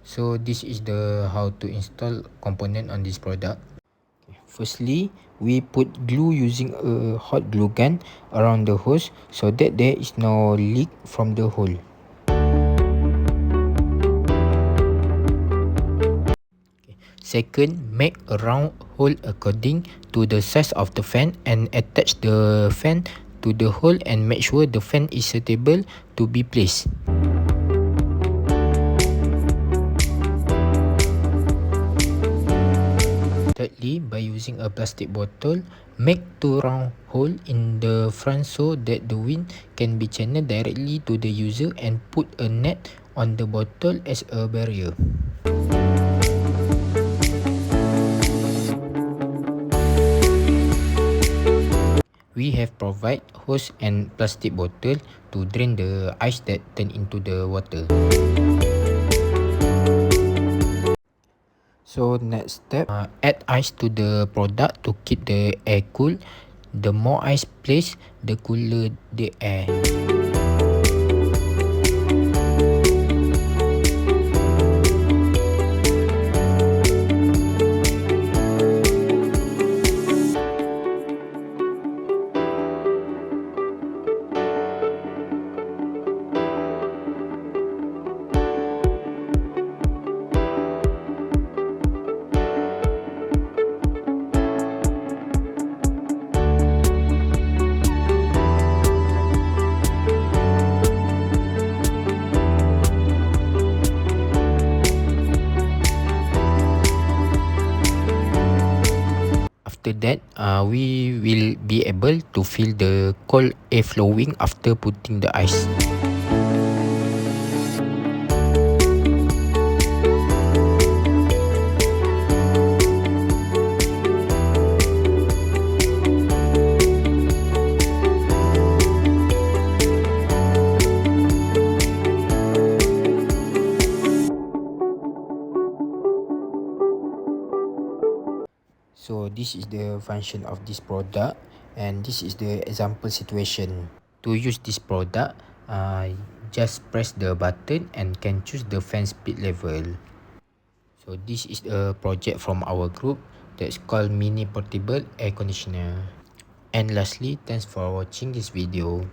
So this is the how to install component on this product. Firstly, we put glue using a hot glue gun around the hose so that there is no leak from the hole. Second, make a round hole according to the size of the fan and attach the fan to the hole and make sure the fan is suitable to be placed. Thirdly, by using a plastic bottle, make 2 round holes in the front so that the wind can be channeled directly to the user, and put a net on the bottle as a barrier. We have provided hose and plastic bottle to drain the ice that turn into the water. So next step, add ice to the product to keep the air cool. The more ice placed, the cooler the air. After that, we will be able to feel the cold air flowing after putting the ice. So this is the function of this product, and this is the example situation. To use this product, just press the button and can choose the fan speed level. So this is a project from our group that's called mini portable air conditioner. And lastly, thanks for watching this video.